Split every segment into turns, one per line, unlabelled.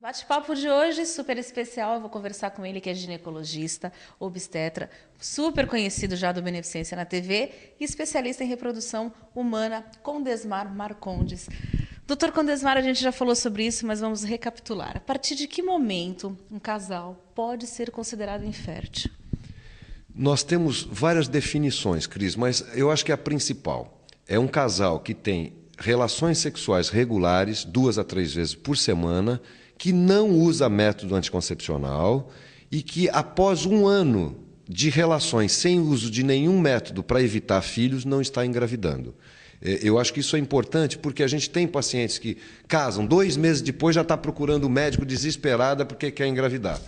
Bate-papo de hoje, super especial. Eu vou conversar com ele, que é ginecologista, obstetra, super conhecido já do Beneficência na TV e especialista em reprodução humana, Condesmar Marcondes. Doutor Condesmar, a gente já falou sobre isso, mas vamos recapitular. A partir de que momento um casal pode ser considerado infértil?
Nós temos várias definições, Cris, mas eu acho que a principal é um casal que tem relações sexuais regulares, 2 a 3 vezes por semana, que não usa método anticoncepcional e que, após um ano de relações sem uso de nenhum método para evitar filhos, não está engravidando. Eu acho que isso é importante porque a gente tem pacientes que casam, 2 meses depois já está procurando o médico desesperada porque quer engravidar.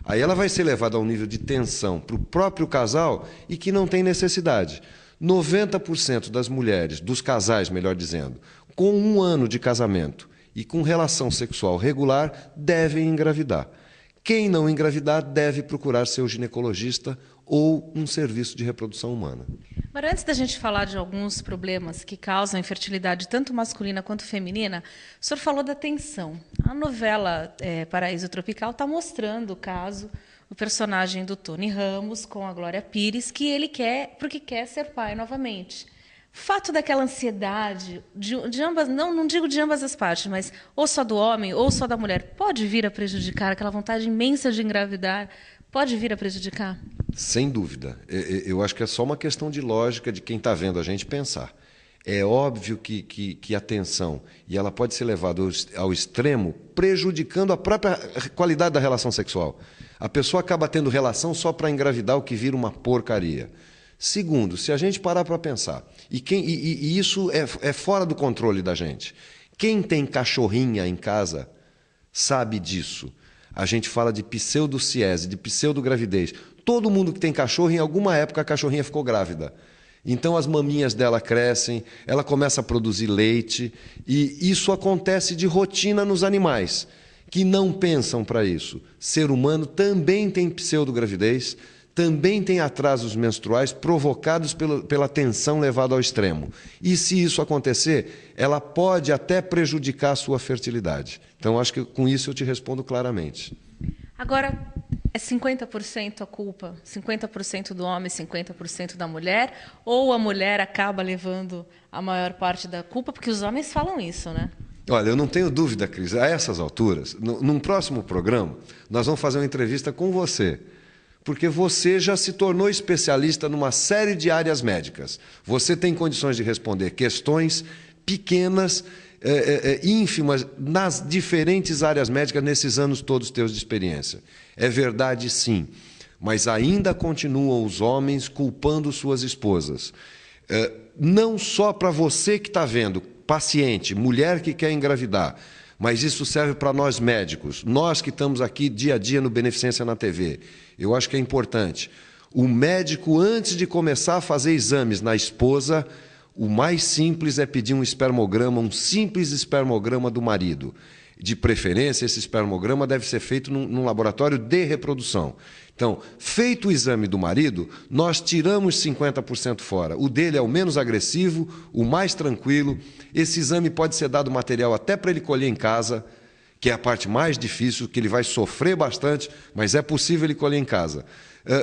Aí ela vai ser levada a um nível de tensão para o próprio casal e que não tem necessidade. 90% das mulheres, dos casais, melhor dizendo, com um ano de casamento e com relação sexual regular, devem engravidar. Quem não engravidar deve procurar seu ginecologista ou um serviço de reprodução humana.
Mas antes da gente falar de alguns problemas que causam infertilidade tanto masculina quanto feminina, o senhor falou da tensão. A novela Paraíso Tropical está mostrando o caso, o personagem do Tony Ramos com a Glória Pires, que ele quer, porque quer ser pai novamente. O fato daquela ansiedade de ambas, não digo de ambas as partes, mas ou só do homem ou só da mulher, pode vir a prejudicar aquela vontade imensa de engravidar, pode vir a prejudicar?
Sem dúvida. Eu acho que é só uma questão de lógica de quem está vendo a gente pensar. É óbvio que a tensão, e ela pode ser levada ao extremo, prejudicando a própria qualidade da relação sexual. A pessoa acaba tendo relação só para engravidar, o que vira uma porcaria. Segundo, se a gente parar para pensar, e isso é fora do controle da gente, quem tem cachorrinha em casa sabe disso. A gente fala de pseudociese, de pseudogravidez. Todo mundo que tem cachorro, em alguma época a cachorrinha ficou grávida. Então as maminhas dela crescem, ela começa a produzir leite, e isso acontece de rotina nos animais, que não pensam para isso. Ser humano também tem pseudogravidez, também tem atrasos menstruais provocados pela tensão levada ao extremo. E se isso acontecer, ela pode até prejudicar a sua fertilidade. Então, acho que com isso eu te respondo claramente.
Agora, é 50% a culpa? 50% do homem, 50% da mulher? Ou a mulher acaba levando a maior parte da culpa? Porque os homens falam isso, né?
Olha, eu não tenho dúvida, Cris, a essas alturas, num próximo programa, nós vamos fazer uma entrevista com você, porque você já se tornou especialista numa série de áreas médicas. Você tem condições de responder questões pequenas, ínfimas, nas diferentes áreas médicas nesses anos todos teus de experiência. É verdade, sim, mas ainda continuam os homens culpando suas esposas. Não só para você que está vendo, paciente, mulher que quer engravidar, mas isso serve para nós médicos, nós que estamos aqui dia a dia no Beneficência na TV. Eu acho que é importante. O médico, antes de começar a fazer exames na esposa, o mais simples é pedir um espermograma, um simples espermograma do marido. De preferência, esse espermograma deve ser feito num laboratório de reprodução. Então, feito o exame do marido, nós tiramos 50% fora. O dele é o menos agressivo, o mais tranquilo. Esse exame pode ser dado material até para ele colher em casa, que é a parte mais difícil, que ele vai sofrer bastante, mas é possível ele colher em casa.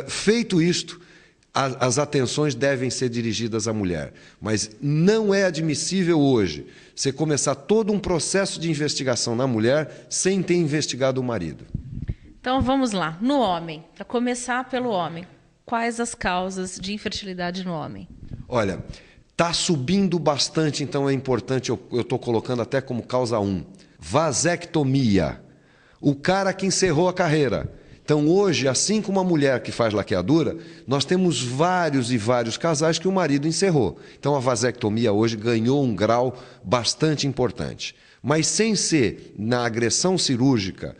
Feito isto, as atenções devem ser dirigidas à mulher, mas não é admissível hoje você começar todo um processo de investigação na mulher sem ter investigado o marido.
Então vamos lá, no homem, para começar pelo homem, quais as causas de infertilidade no homem?
Olha, está subindo bastante, então é importante, eu estou colocando até como causa 1, vasectomia, o cara que encerrou a carreira. Então, hoje, assim como a mulher que faz laqueadura, nós temos vários e vários casais que o marido encerrou. Então, a vasectomia hoje ganhou um grau bastante importante. Mas sem ser na agressão cirúrgica,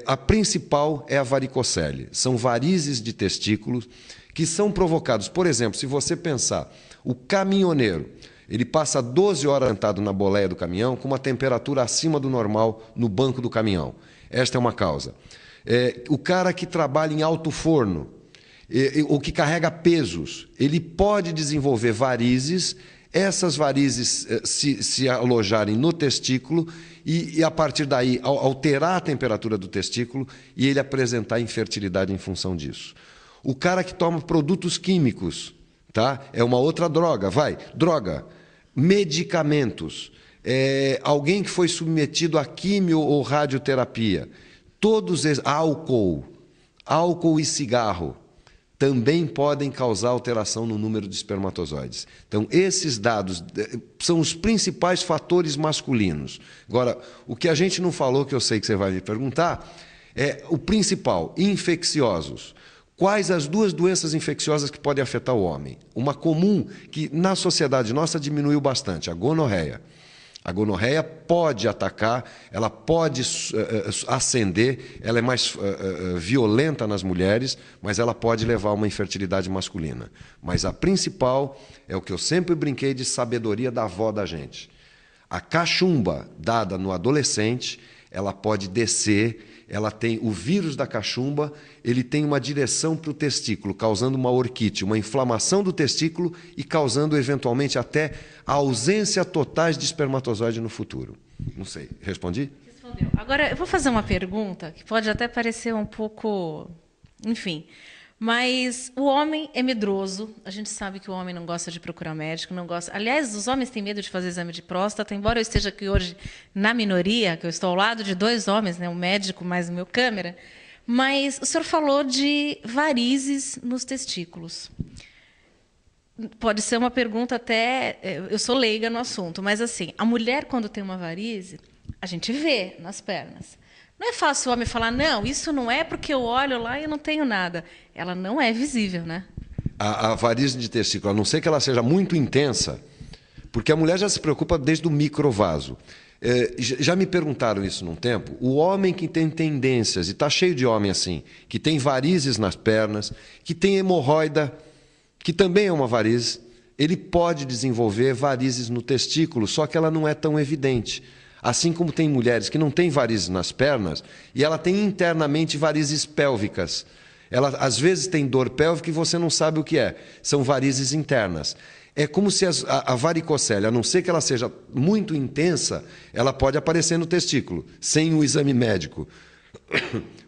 a principal é a varicocele. São varizes de testículos que são provocados. Por exemplo, se você pensar, o caminhoneiro, ele passa 12 horas sentado na boleia do caminhão com uma temperatura acima do normal no banco do caminhão. Esta é uma causa. O cara que trabalha em alto forno, ou que carrega pesos, ele pode desenvolver varizes essas varizes se alojarem no testículo e, a partir daí, alterar a temperatura do testículo e ele apresentar infertilidade em função disso. O cara que toma produtos químicos, tá? É uma outra droga, droga, medicamentos, alguém que foi submetido a quimio ou radioterapia, todos esses, álcool e cigarro, também podem causar alteração no número de espermatozoides. Então, esses dados são os principais fatores masculinos. Agora, o que a gente não falou, que eu sei que você vai me perguntar, é o principal, infecciosos. Quais as duas doenças infecciosas que podem afetar o homem? Uma comum, que na sociedade nossa diminuiu bastante, a gonorreia. A gonorreia pode atacar, ela pode ascender, ela é mais violenta nas mulheres, mas ela pode levar a uma infertilidade masculina. Mas a principal é o que eu sempre brinquei de sabedoria da avó da gente. A cachumba dada no adolescente, ela pode descer, ela tem o vírus da cachumba, ele tem uma direção para o testículo, causando uma orquite, uma inflamação do testículo e causando, eventualmente, até a ausência total de espermatozoide no futuro. Não sei, respondi?
Respondeu. Agora, eu vou fazer uma pergunta que pode até parecer um pouco... Enfim, mas o homem é medroso, a gente sabe que o homem não gosta de procurar médico, não gosta... Aliás, os homens têm medo de fazer exame de próstata, embora eu esteja aqui hoje na minoria, que eu estou ao lado de dois homens, né, um médico mais o meu câmera, mas o senhor falou de varizes nos testículos. Pode ser uma pergunta até... Eu sou leiga no assunto, mas assim, a mulher, quando tem uma varize, a gente vê nas pernas. Não é fácil o homem falar, não, isso não é porque eu olho lá e eu não tenho nada. Ela não é visível, né?
A varize de testículo, a não ser que ela seja muito intensa, porque a mulher já se preocupa desde o microvaso. Já me perguntaram isso num tempo. O homem que tem tendências, e está cheio de homem assim, que tem varizes nas pernas, que tem hemorroida, que também é uma varize, ele pode desenvolver varizes no testículo, só que ela não é tão evidente. Assim como tem mulheres que não têm varizes nas pernas e ela tem internamente varizes pélvicas. Ela, às vezes, tem dor pélvica e você não sabe o que é. São varizes internas. É como se a varicocele, a não ser que ela seja muito intensa, ela pode aparecer no testículo, sem o exame médico.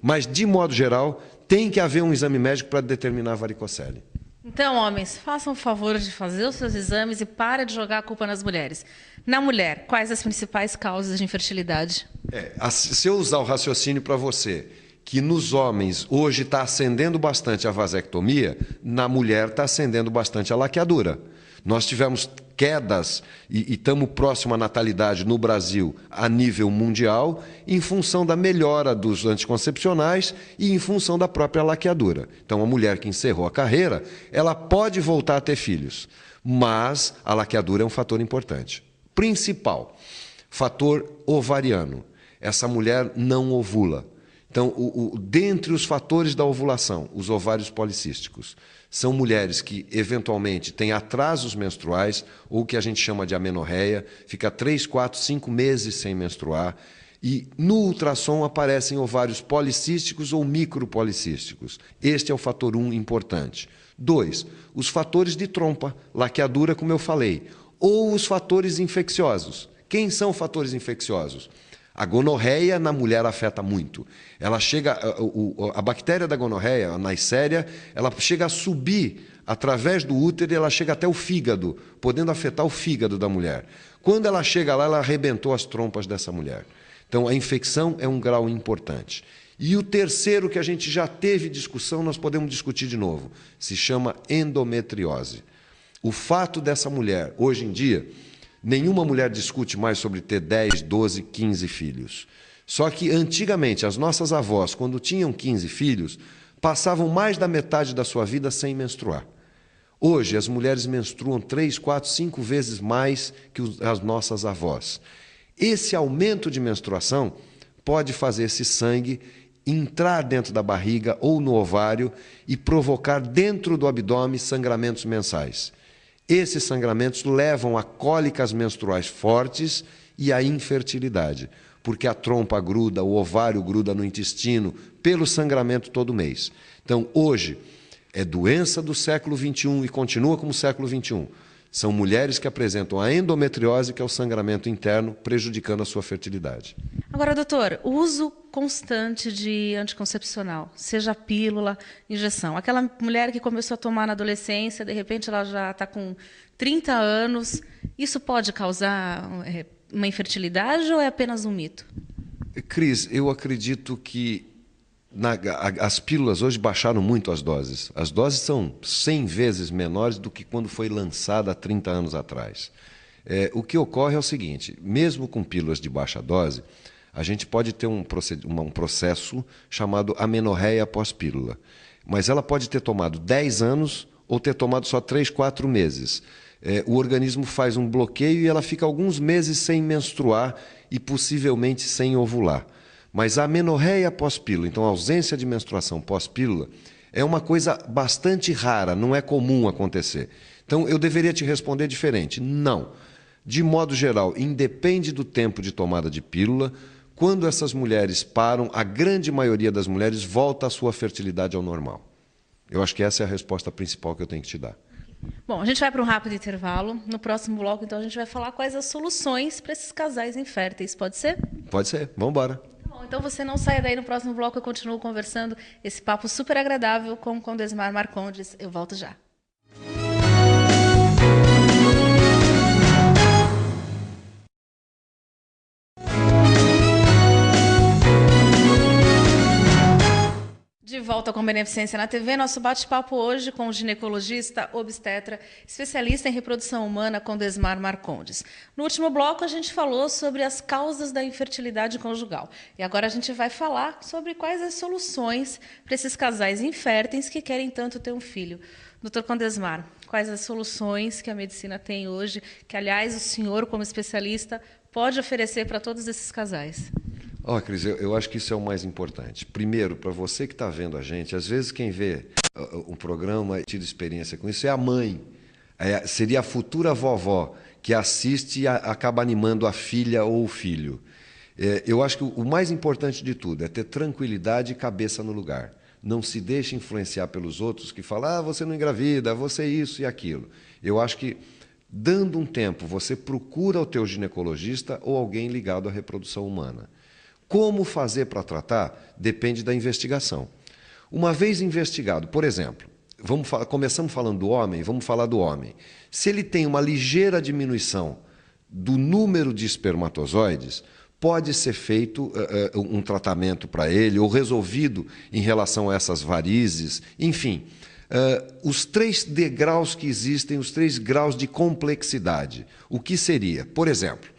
Mas, de modo geral, tem que haver um exame médico para determinar a varicocele.
Então, homens, façam o favor de fazer os seus exames e para de jogar a culpa nas mulheres. Na mulher, quais as principais causas de infertilidade?
Se eu usar o raciocínio para você, que nos homens hoje está ascendendo bastante a vasectomia, na mulher está ascendendo bastante a laqueadura. Nós tivemos quedas e estamos próximo à natalidade no Brasil a nível mundial em função da melhora dos anticoncepcionais e em função da própria laqueadura. Então, a mulher que encerrou a carreira, ela pode voltar a ter filhos, mas a laqueadura é um fator importante. Principal, fator ovariano. Essa mulher não ovula. Então, dentre os fatores da ovulação, os ovários policísticos, são mulheres que, eventualmente, têm atrasos menstruais, ou o que a gente chama de amenorreia, fica 3, 4, 5 meses sem menstruar, e no ultrassom aparecem ovários policísticos ou micropolicísticos. Este é o fator 1 importante. 2, os fatores de trompa, laqueadura, como eu falei, ou os fatores infecciosos. Quem são fatores infecciosos? A gonorreia na mulher afeta muito. Ela chega, a bactéria da gonorreia, a Neisseria, ela chega a subir através do útero e ela chega até o fígado, podendo afetar o fígado da mulher. Quando ela chega lá, ela arrebentou as trompas dessa mulher. Então, a infecção é um grau importante. E o terceiro, que a gente já teve discussão, nós podemos discutir de novo, se chama endometriose. O fato dessa mulher, hoje em dia, nenhuma mulher discute mais sobre ter 10, 12, 15 filhos. Só que, antigamente, as nossas avós, quando tinham 15 filhos, passavam mais da metade da sua vida sem menstruar. Hoje, as mulheres menstruam 3, 4, 5 vezes mais que as nossas avós. Esse aumento de menstruação pode fazer esse sangue entrar dentro da barriga ou no ovário e provocar dentro do abdômen sangramentos mensais. Esses sangramentos levam a cólicas menstruais fortes e a infertilidade, porque a trompa gruda, o ovário gruda no intestino, pelo sangramento todo mês. Então, hoje, é doença do século XXI e continua como século XXI. São mulheres que apresentam a endometriose, que é o sangramento interno, prejudicando a sua fertilidade.
Agora, doutor, o uso constante de anticoncepcional, seja pílula, injeção. Aquela mulher que começou a tomar na adolescência, de repente ela já está com 30 anos, isso pode causar uma infertilidade ou é apenas um mito?
Cris, eu acredito que as pílulas hoje baixaram muito as doses. As doses são 100 vezes menores do que quando foi lançada há 30 anos atrás. O que ocorre é o seguinte, mesmo com pílulas de baixa dose, a gente pode ter um processo chamado amenorreia pós-pílula. Mas ela pode ter tomado 10 anos ou ter tomado só 3, 4 meses. O organismo faz um bloqueio e ela fica alguns meses sem menstruar e possivelmente sem ovular. Mas a amenorreia pós-pílula, então a ausência de menstruação pós-pílula, é uma coisa bastante rara, não é comum acontecer. Então eu deveria te responder diferente. Não. De modo geral, independe do tempo de tomada de pílula, quando essas mulheres param, a grande maioria das mulheres volta à sua fertilidade ao normal. Eu acho que essa é a resposta principal que eu tenho que te dar.
Bom, a gente vai para um rápido intervalo. No próximo bloco, então, a gente vai falar quais as soluções para esses casais inférteis. Pode ser?
Pode ser. Vamos embora.
Bom, então você não saia daí. No próximo bloco eu continuo conversando esse papo super agradável com o Condesmar Marcondes. Eu volto já. De volta com Beneficência na TV, nosso bate-papo hoje com o ginecologista obstetra, especialista em reprodução humana, Condesmar Marcondes. No último bloco, a gente falou sobre as causas da infertilidade conjugal. E agora a gente vai falar sobre quais as soluções para esses casais inférteis que querem tanto ter um filho. Doutor Condesmar, quais as soluções que a medicina tem hoje, que, aliás, o senhor, como especialista, pode oferecer para todos esses casais?
Cris, eu acho que isso é o mais importante. Primeiro, para você que está vendo a gente, às vezes quem vê um programa e tido experiência com isso é a mãe. Seria a futura vovó que assiste e acaba animando a filha ou o filho. Eu acho que o mais importante de tudo é ter tranquilidade e cabeça no lugar. Não se deixe influenciar pelos outros que falam, você não engravida, você isso e aquilo. Eu acho que, dando um tempo, você procura o teu ginecologista ou alguém ligado à reprodução humana. Como fazer para tratar depende da investigação. Uma vez investigado, por exemplo, começamos falando do homem, vamos falar do homem. Se ele tem uma ligeira diminuição do número de espermatozoides, pode ser feito um tratamento para ele, ou resolvido em relação a essas varizes, enfim. Os 3 degraus que existem, os 3 graus de complexidade. O que seria? Por exemplo,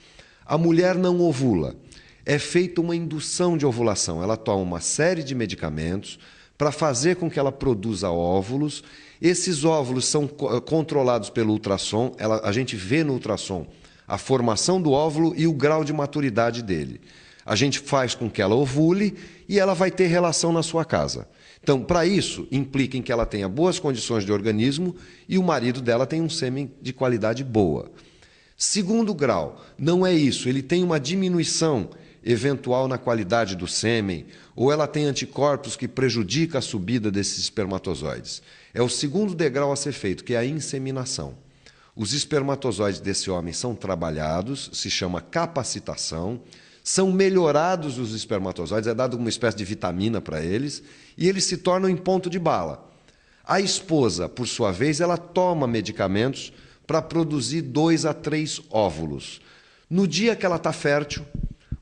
a mulher não ovula. É feita uma indução de ovulação. Ela toma uma série de medicamentos para fazer com que ela produza óvulos. Esses óvulos são controlados pelo ultrassom. A gente vê no ultrassom a formação do óvulo e o grau de maturidade dele. A gente faz com que ela ovule e ela vai ter relação na sua casa. Então, para isso, implica em que ela tenha boas condições de organismo e o marido dela tem um sêmen de qualidade boa. Segundo grau, não é isso. Ele tem uma diminuição eventual na qualidade do sêmen, ou ela tem anticorpos que prejudicam a subida desses espermatozoides. É o segundo degrau a ser feito, que é a inseminação. Os espermatozoides desse homem são trabalhados, se chama capacitação, são melhorados os espermatozoides, é dado uma espécie de vitamina para eles, e eles se tornam em ponto de bala. A esposa, por sua vez, ela toma medicamentos para produzir 2 a 3 óvulos. No dia que ela está fértil,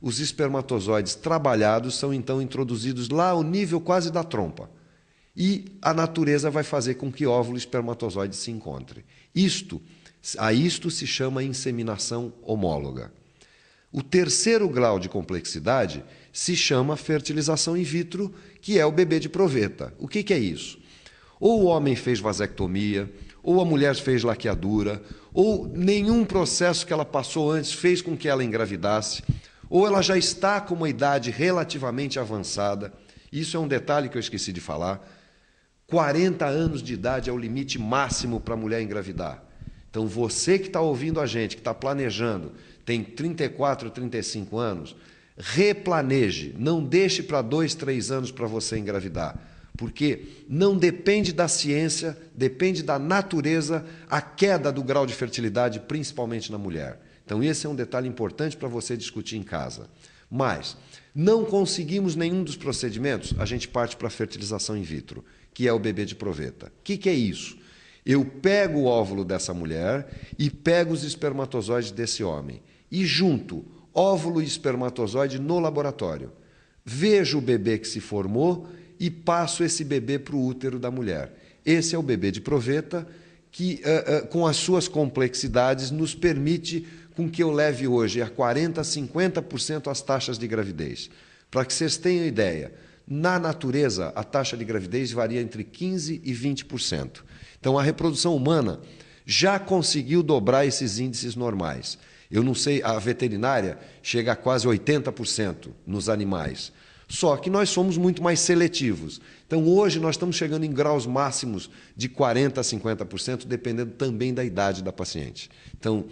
os espermatozoides trabalhados são então introduzidos lá ao nível quase da trompa. E a natureza vai fazer com que óvulo e espermatozoide se encontrem. Isto se chama inseminação homóloga. O terceiro grau de complexidade se chama fertilização in vitro, que é o bebê de proveta. O que é isso? Ou o homem fez vasectomia, ou a mulher fez laqueadura, ou nenhum processo que ela passou antes fez com que ela engravidasse, ou ela já está com uma idade relativamente avançada. Isso é um detalhe que eu esqueci de falar. 40 anos de idade é o limite máximo para a mulher engravidar. Então, você que está ouvindo a gente, que está planejando, tem 34, 35 anos, replaneje. Não deixe para 2, 3 anos para você engravidar. porque não depende da ciência, depende da natureza a queda do grau de fertilidade, principalmente na mulher. Então, esse é um detalhe importante para você discutir em casa. Mas, não conseguimos nenhum dos procedimentos, a gente parte para a fertilização in vitro, que é o bebê de proveta. O que é isso? Eu pego o óvulo dessa mulher e pego os espermatozoides desse homem e junto óvulo e espermatozoide no laboratório. Vejo o bebê que se formou e passo esse bebê para o útero da mulher. Esse é o bebê de proveta que, com as suas complexidades, nos permite com que eu leve hoje a 40%, 50% as taxas de gravidez. Para que vocês tenham ideia, na natureza a taxa de gravidez varia entre 15% e 20%. Então, a reprodução humana já conseguiu dobrar esses índices normais. Eu não sei, a veterinária chega a quase 80% nos animais. Só que nós somos muito mais seletivos. Então, hoje, nós estamos chegando em graus máximos de 40% a 50%, dependendo também da idade da paciente. Então,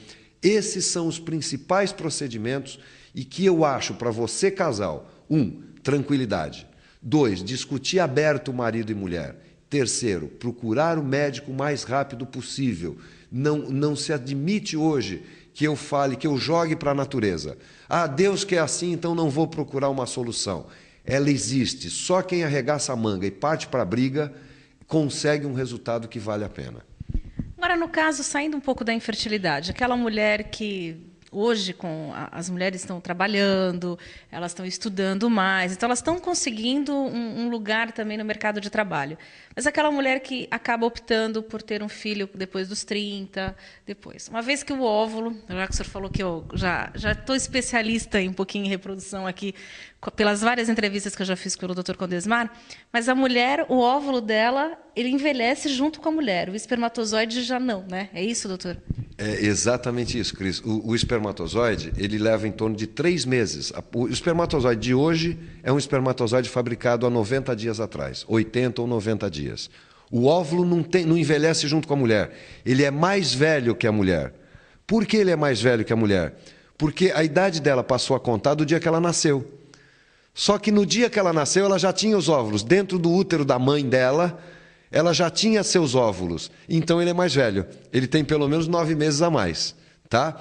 esses são os principais procedimentos e que eu acho para você, casal, 1, tranquilidade. 2, discutir aberto marido e mulher. 3, procurar o médico o mais rápido possível. Não se admite hoje que eu fale, que eu jogue para a natureza. Ah, Deus quer assim, então não vou procurar uma solução. Ela existe. Só quem arregaça a manga e parte para a briga consegue um resultado que vale a pena.
Agora, no caso, saindo um pouco da infertilidade, aquela mulher que hoje as mulheres estão trabalhando, elas estão estudando mais, então elas estão conseguindo um lugar também no mercado de trabalho. Mas aquela mulher que acaba optando por ter um filho depois dos 30, depois. Uma vez que o óvulo, já que o senhor falou que eu já estou especialista um pouquinho em reprodução aqui, pelas várias entrevistas que eu já fiz pelo Dr. Condesmar, mas a mulher, o óvulo dela, ele envelhece junto com a mulher, o espermatozoide já não, né? É isso, doutor?
É exatamente isso, Cris. O espermatozoide, ele leva em torno de 3 meses. O espermatozoide de hoje é um espermatozoide fabricado há 90 dias atrás, 80 ou 90 dias. O óvulo não envelhece junto com a mulher. Ele é mais velho que a mulher. Por que ele é mais velho que a mulher? Porque a idade dela passou a contar do dia que ela nasceu. Só que no dia que ela nasceu, ela já tinha os óvulos. Dentro do útero da mãe dela, ela já tinha seus óvulos. Então, ele é mais velho. Ele tem pelo menos 9 meses a mais. Tá?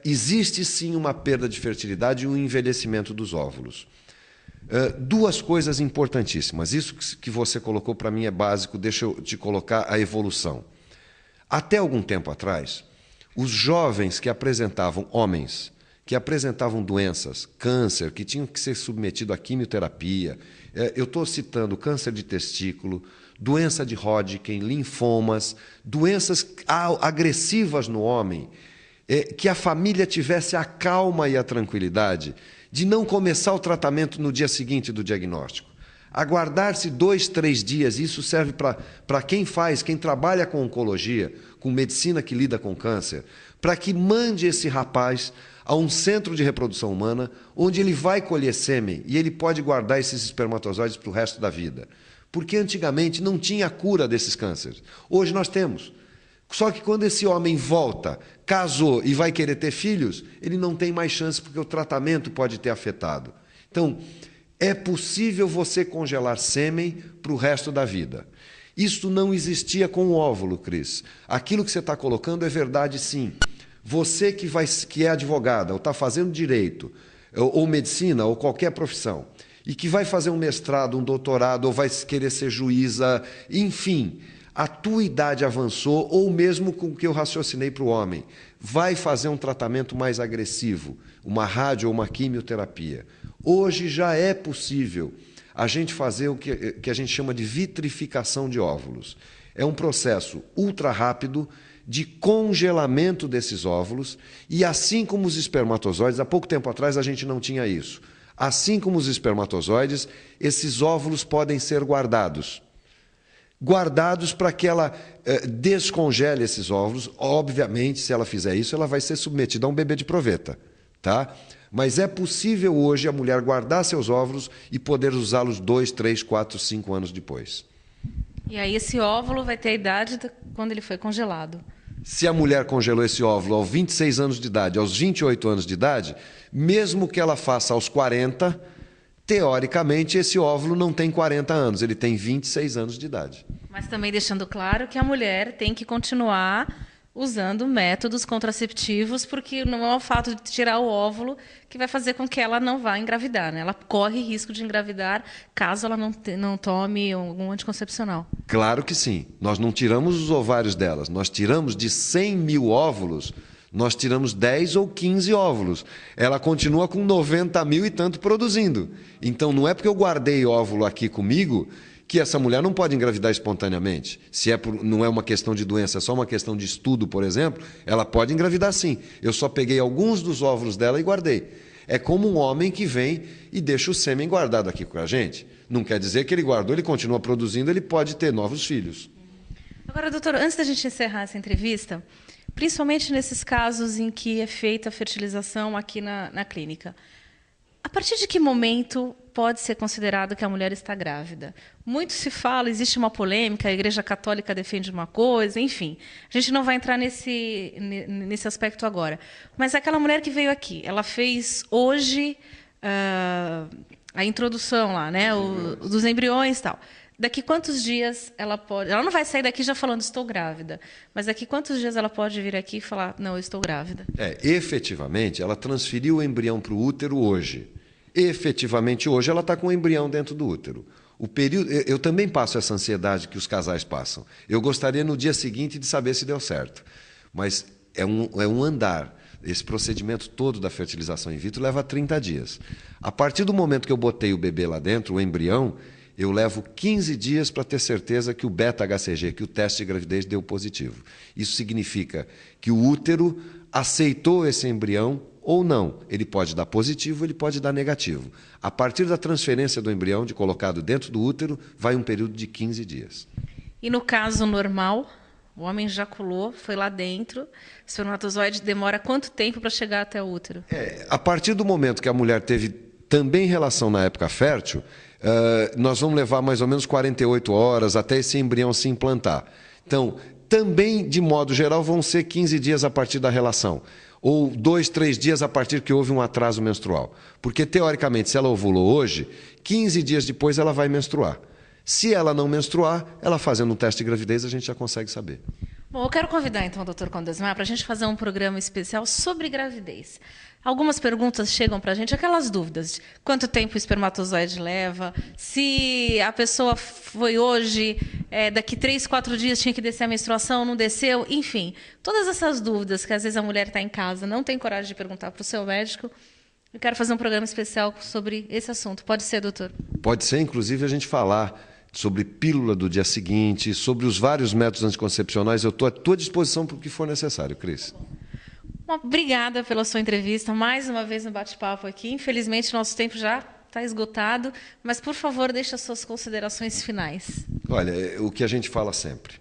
Existe, sim, uma perda de fertilidade e um envelhecimento dos óvulos. 2 coisas importantíssimas. Isso que você colocou para mim é básico. Deixa eu te colocar a evolução. Até algum tempo atrás, os jovens que apresentavam homens que apresentavam doenças, câncer, que tinham que ser submetidos à quimioterapia. Eu estou citando câncer de testículo, doença de Hodgkin, linfomas, doenças agressivas no homem, que a família tivesse a calma e a tranquilidade de não começar o tratamento no dia seguinte do diagnóstico. Aguardar-se 2, 3 dias, isso serve para quem trabalha com oncologia, com medicina que lida com câncer, para que mande esse rapaz a um centro de reprodução humana, onde ele vai colher sêmen e ele pode guardar esses espermatozoides para o resto da vida. Porque antigamente não tinha cura desses cânceres. Hoje nós temos. Só que quando esse homem volta, casou e vai querer ter filhos, ele não tem mais chance porque o tratamento pode ter afetado. Então, é possível você congelar sêmen para o resto da vida. Isso não existia com o óvulo, Cris. Aquilo que você está colocando é verdade, sim. Você que é advogada, ou está fazendo direito, ou medicina, ou qualquer profissão, e que vai fazer um mestrado, um doutorado, ou vai querer ser juíza, enfim, a tua idade avançou, ou mesmo com o que eu raciocinei para o homem, vai fazer um tratamento mais agressivo, uma rádio ou uma quimioterapia. Hoje já é possível a gente fazer o que a gente chama de vitrificação de óvulos. É um processo ultra rápido de congelamento desses óvulos, e assim como os espermatozoides, há pouco tempo atrás a gente não tinha isso. Assim como os espermatozoides, esses óvulos podem ser guardados. Guardados para que ela descongele esses óvulos. Obviamente, se ela fizer isso, ela vai ser submetida a um bebê de proveta. Tá? Mas é possível hoje a mulher guardar seus óvulos e poder usá-los 2, 3, 4, 5 anos depois.
E aí esse óvulo vai ter a idade quando ele foi congelado.
Se a mulher congelou esse óvulo aos 26 anos de idade, aos 28 anos de idade, mesmo que ela faça aos 40, Teoricamente, esse óvulo não tem 40 anos, ele tem 26 anos de idade.
Mas também deixando claro que a mulher tem que continuar usando métodos contraceptivos, porque não é o fato de tirar o óvulo que vai fazer com que ela não vá engravidar, né? Ela corre risco de engravidar caso ela não tome algum anticoncepcional.
Claro que sim. Nós não tiramos os ovários delas, nós tiramos de 100 mil óvulos, nós tiramos 10 ou 15 óvulos. Ela continua com 90 mil e tanto produzindo. Então, não é porque eu guardei óvulo aqui comigo que essa mulher não pode engravidar espontaneamente. Se não é uma questão de doença, é só uma questão de estudo, por exemplo, ela pode engravidar sim. Eu só peguei alguns dos óvulos dela e guardei. É como um homem que vem e deixa o sêmen guardado aqui com a gente. Não quer dizer que ele guardou, ele continua produzindo, ele pode ter novos filhos.
Agora, doutor, antes da gente encerrar essa entrevista, principalmente nesses casos em que é feita a fertilização aqui na clínica, a partir de que momento pode ser considerado que a mulher está grávida? Muito se fala, existe uma polêmica, a Igreja Católica defende uma coisa, enfim. A gente não vai entrar nesse aspecto agora. Mas aquela mulher que veio aqui, ela fez hoje a introdução lá, né, dos embriões e tal. Daqui quantos dias ela pode... Ela não vai sair daqui já falando, estou grávida. Mas daqui quantos dias ela pode vir aqui e falar, não, eu estou grávida?
Efetivamente, ela transferiu o embrião para o útero hoje. Efetivamente, hoje, ela está com o embrião dentro do útero. O período, eu também passo essa ansiedade que os casais passam. Eu gostaria, no dia seguinte, de saber se deu certo. Mas é um andar. Esse procedimento todo da fertilização in vitro leva 30 dias. A partir do momento que eu botei o bebê lá dentro, o embrião, eu levo 15 dias para ter certeza que o beta-HCG, que o teste de gravidez, deu positivo. Isso significa que o útero aceitou esse embrião ou não. Ele pode dar positivo, ele pode dar negativo. A partir da transferência do embrião, de colocado dentro do útero, vai um período de 15 dias.
E no caso normal, o homem ejaculou, foi lá dentro, o espermatozoide demora quanto tempo para chegar até o útero?
A partir do momento que a mulher teve também relação na época fértil, nós vamos levar mais ou menos 48 horas até esse embrião se implantar. Então, também, de modo geral, vão ser 15 dias a partir da relação. Ou 2, 3 dias a partir que houve um atraso menstrual. Porque, teoricamente, se ela ovulou hoje, 15 dias depois ela vai menstruar. Se ela não menstruar, ela fazendo um teste de gravidez, a gente já consegue saber.
Bom, eu quero convidar, então, o Dr. Condesmar para a gente fazer um programa especial sobre gravidez. Algumas perguntas chegam para a gente, aquelas dúvidas. Quanto tempo o espermatozoide leva? Se a pessoa foi hoje, daqui 3, 4 dias tinha que descer a menstruação, não desceu? Enfim, todas essas dúvidas que às vezes a mulher está em casa, não tem coragem de perguntar para o seu médico. Eu quero fazer um programa especial sobre esse assunto. Pode ser, doutor? Pode ser, inclusive, a gente falar sobre pílula do dia seguinte, sobre os vários métodos anticoncepcionais. Eu estou à tua disposição para o que for necessário, Cris. Obrigada pela sua entrevista, mais uma vez no bate-papo aqui. Infelizmente, nosso tempo já está esgotado, mas, por favor, deixe as suas considerações finais. Olha, o que a gente fala sempre,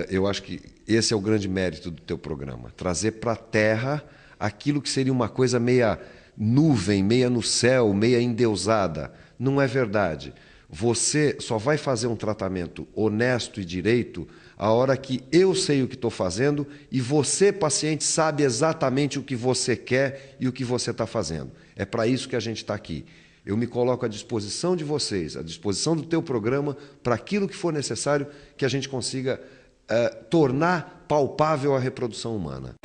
eu acho que esse é o grande mérito do teu programa, trazer para a Terra aquilo que seria uma coisa meia nuvem, meia no céu, meia endeusada. Não é verdade. Você só vai fazer um tratamento honesto e direito a hora que eu sei o que estou fazendo e você, paciente, sabe exatamente o que você quer e o que você está fazendo. É para isso que a gente está aqui. Eu me coloco à disposição de vocês, à disposição do teu programa, para aquilo que for necessário que a gente consiga tornar palpável a reprodução humana.